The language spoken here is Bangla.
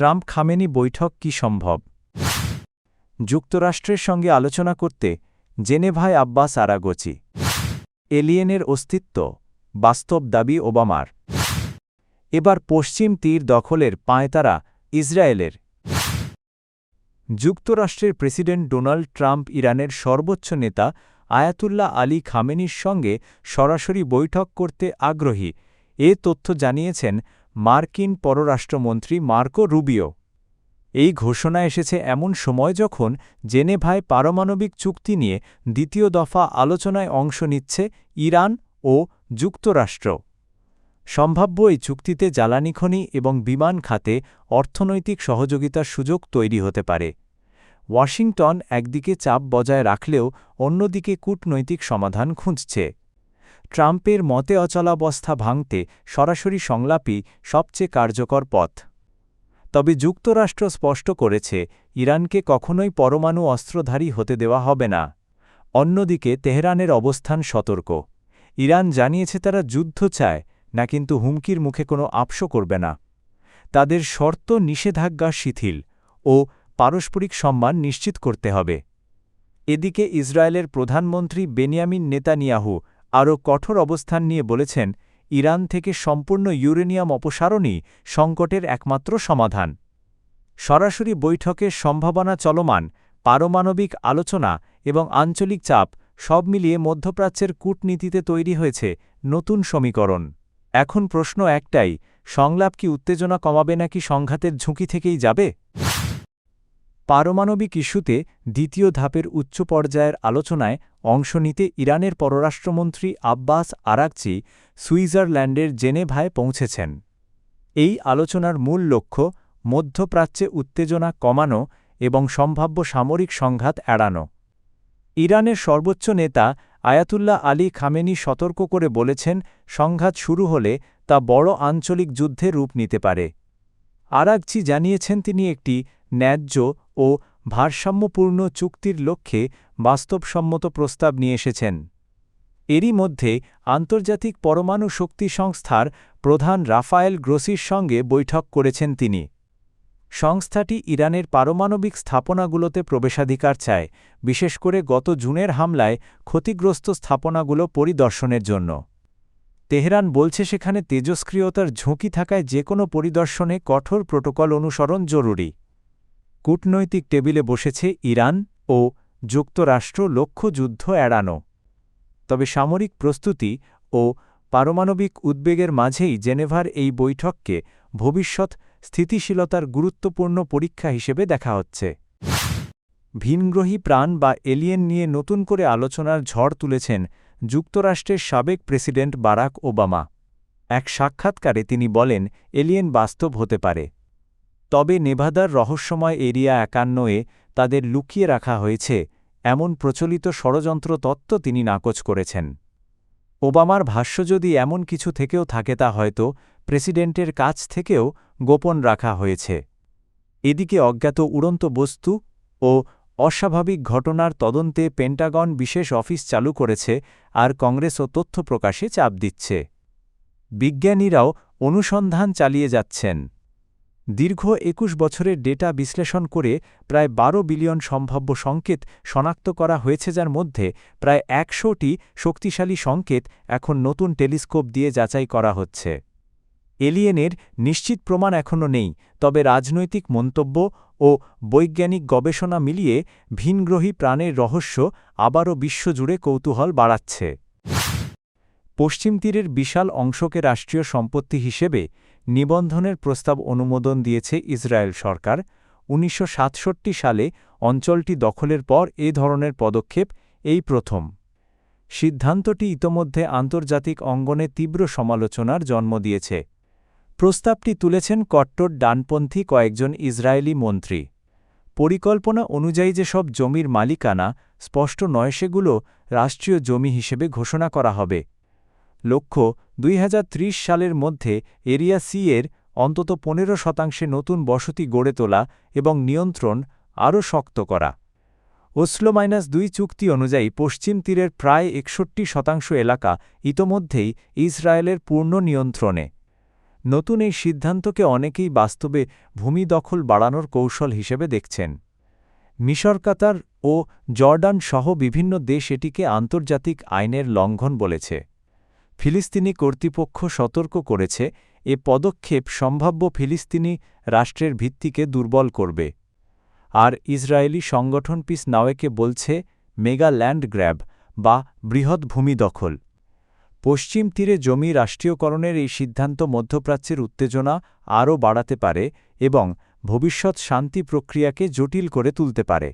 ট্রাম্প খামেনি বৈঠক কি সম্ভব? যুক্তরাষ্ট্রের সঙ্গে আলোচনা করতে জেনেভায় আব্বাস আরাগচি। এলিয়েনের অস্তিত্ব বাস্তব দাবি ওবামার। এবার পশ্চিম তীর দখলের পাঁয়তারা ইসরায়েলের। যুক্তরাষ্ট্রের প্রেসিডেন্ট ডোনাল্ড ট্রাম্প ইরানের সর্বোচ্চ নেতা আয়াতুল্লাহ আলী খামেনির সঙ্গে সরাসরি বৈঠক করতে আগ্রহী, এ তথ্য জানিয়েছেন মার্কিন পররাষ্ট্রমন্ত্রী মার্কো রুবিও। এই ঘোষণা এসেছে এমন সময় যখন জেনেভায় পারমাণবিক চুক্তি নিয়ে দ্বিতীয় দফা আলোচনায় অংশ নিচ্ছে ইরান ও যুক্তরাষ্ট্র। সম্ভাব্য এই চুক্তিতে জ্বালানি খনি এবং বিমান খাতে অর্থনৈতিক সহযোগিতার সুযোগ তৈরি হতে পারে। ওয়াশিংটন একদিকে চাপ বজায় রাখলেও অন্যদিকে কূটনৈতিক সমাধান খুঁজছে। ট্রাম্পের মতে অচলাবস্থা ভাঙতে সরাসরি সংলাপই সবচেয়ে কার্যকর পথ। তবে যুক্তরাষ্ট্র স্পষ্ট করেছে, ইরানকে কখনোই পরমাণু অস্ত্রধারী হতে দেওয়া হবে না। অন্যদিকে তেহরানের অবস্থান সতর্ক। ইরান জানিয়েছে তারা যুদ্ধ চায় না, কিন্তু হুমকির মুখে কোনো আপস করবে না। তাদের শর্ত নিষেধাজ্ঞা শিথিল ও পারস্পরিক সম্মান নিশ্চিত করতে হবে। এদিকে ইসরায়েলের প্রধানমন্ত্রী বেনিয়ামিন নেতানিয়াহু আরও কঠোর অবস্থান নিয়ে বলেছেন, ইরান থেকে সম্পূর্ণ ইউরেনিয়াম অপসারণই সংকটের একমাত্র সমাধান। সরাসরি বৈঠকের সম্ভাবনা চলমান, পারমাণবিক আলোচনা এবং আঞ্চলিক চাপ সব মিলিয়ে মধ্যপ্রাচ্যের কূটনীতিতে তৈরি হয়েছে নতুন সমীকরণ। এখন প্রশ্ন একটাই, সংলাপ কি উত্তেজনা কমাবে নাকি সংঘাতের ঝুঁকি থেকেই যাবে? পারমাণবিক ইস্যুতে দ্বিতীয় ধাপের উচ্চ পর্যায়ের আলোচনায় অংশ নিতে ইরানের পররাষ্ট্রমন্ত্রী আব্বাস আরাগচি সুইজারল্যান্ডের জেনেভায় পৌঁছেছেন। এই আলোচনার মূল লক্ষ্য মধ্যপ্রাচ্যে উত্তেজনা কমানো এবং সম্ভাব্য সামরিক সংঘাত এড়ানো। ইরানের সর্বোচ্চ নেতা আয়াতুল্লাহ আলী খামেনি সতর্ক করে বলেছেন, সংঘাত শুরু হলে তা বড় আঞ্চলিক যুদ্ধে রূপ নিতে পারে। আরাগচি জানিয়েছেন তিনি একটি ন্যায্য ও ভারসাম্যপূর্ণ চুক্তির লক্ষ্যে বাস্তবসম্মত প্রস্তাব নিয়ে এসেছেন। এরই মধ্যে আন্তর্জাতিক পরমাণু শক্তি সংস্থার প্রধান রাফায়েল গ্রোসির সঙ্গে বৈঠক করেছেন তিনি। সংস্থাটি ইরানের পারমাণবিক স্থাপনাগুলোতে প্রবেশাধিকার চায়, বিশেষ করে গত জুনের হামলায় ক্ষতিগ্রস্ত স্থাপনাগুলো পরিদর্শনের জন্য। তেহরান বলছে সেখানে তেজস্ক্রিয়তার ঝুঁকি থাকায় যে কোনো পরিদর্শনে কঠোর প্রোটোকল অনুসরণ জরুরি। কূটনৈতিক টেবিলে বসেছে ইরান ও যুক্তরাষ্ট্র, লক্ষ্য যুদ্ধ এড়ানো। তবে সামরিক প্রস্তুতি ও পারমাণবিক উদ্বেগের মাঝেই জেনেভার এই বৈঠককে ভবিষ্যৎ স্থিতিশীলতার গুরুত্বপূর্ণ পরীক্ষা হিসেবে দেখা হচ্ছে। ভিনগ্রহী প্রাণ বা এলিয়েন নিয়ে নতুন করে আলোচনার ঝড় তুলেছেন যুক্তরাষ্ট্রের সাবেক প্রেসিডেন্ট বারাক ওবামা। এক সাক্ষাৎকারে তিনি বলেন, এলিয়েন বাস্তব হতে পারে, তবে নেভাদার রহস্যময় এরিয়া ৫১-এ তাদের লুকিয়ে রাখা হয়েছে এমন প্রচলিত ষড়যন্ত্র তত্ত্ব তিনি নাকচ করেছেন। ওবামার ভাষ্য, যদি এমন কিছু থেকেও থাকে তা হয়তো প্রেসিডেন্টের কাছ থেকেও গোপন রাখা হয়েছে। এদিকে অজ্ঞাত উড়ন্ত বস্তু ও অস্বাভাবিক ঘটনার তদন্তে পেন্টাগন বিশেষ অফিস চালু করেছে আর কংগ্রেসও তথ্য প্রকাশে চাপ দিচ্ছে। বিজ্ঞানীরাও অনুসন্ধান চালিয়ে যাচ্ছেন। দীর্ঘ ২১ বছরের ডেটা বিশ্লেষণ করে প্রায় ১২ বিলিয়ন সম্ভাব্য সংকেত শনাক্ত করা হয়েছে, যার মধ্যে প্রায় ১০০টি শক্তিশালী সংকেত এখন নতুন টেলিস্কোপ দিয়ে যাচাই করা হচ্ছে। এলিয়েনের নিশ্চিত প্রমাণ এখনও নেই, তবে রাজনৈতিক মন্তব্য ও বৈজ্ঞানিক গবেষণা মিলিয়ে ভিনগ্রহী প্রাণের রহস্য আবারও বিশ্বজুড়ে কৌতূহল বাড়াচ্ছে। পশ্চিম তীরের বিশাল অংশকে রাষ্ট্রীয় সম্পত্তি হিসেবে নিবন্ধনের প্রস্তাব অনুমোদন দিয়েছে ইসরায়েল সরকার। ১৯৬৭ সালে অঞ্চলটি দখলের পর এ ধরনের পদক্ষেপ এই প্রথম। সিদ্ধান্তটি ইতোমধ্যে আন্তর্জাতিক অঙ্গনে তীব্র সমালোচনার জন্ম দিয়েছে। প্রস্তাবটি তুলেছেন কট্টর ডানপন্থী কয়েকজন ইসরায়েলি মন্ত্রী। পরিকল্পনা অনুযায়ী যেসব জমির মালিকানা স্পষ্ট নয় সেগুলো রাষ্ট্রীয় জমি হিসেবে ঘোষণা করা হবে। লক্ষ্য ২০৩০ সালের মধ্যে এরিয়া সি এর অন্তত ১৫% নতুন বসতি গড়ে তোলা এবং নিয়ন্ত্রণ আরও শক্ত করা। ওসলো-২ চুক্তি অনুযায়ী পশ্চিম তীরের প্রায় ৬১% এলাকা ইতোমধ্যেই ইসরায়েলের পূর্ণ নিয়ন্ত্রণে। নতুন এই সিদ্ধান্তকে অনেকেই বাস্তবে ভূমি দখল বাড়ানোর কৌশল হিসেবে দেখছেন। মিশর, কাতার ও জর্ডান সহ বিভিন্ন দেশ এটিকে আন্তর্জাতিক আইনের লঙ্ঘন বলেছে। ফিলিস্তিনি কর্তৃপক্ষ সতর্ক করেছে, এ পদক্ষেপ সম্ভাব্য ফিলিস্তিনি রাষ্ট্রের ভিত্তিকে দুর্বল করবে। আর ইসরায়েলি সংগঠন পিস নাওয়েকে বলছে মেগা ল্যান্ড গ্র্যাব বা বৃহৎ ভূমি দখল। পশ্চিম তীরে জমি রাষ্ট্রীয়করণের এই সিদ্ধান্ত মধ্যপ্রাচ্যের উত্তেজনা আরও বাড়াতে পারে এবং ভবিষ্যৎ শান্তি প্রক্রিয়াকে জটিল করে তুলতে পারে।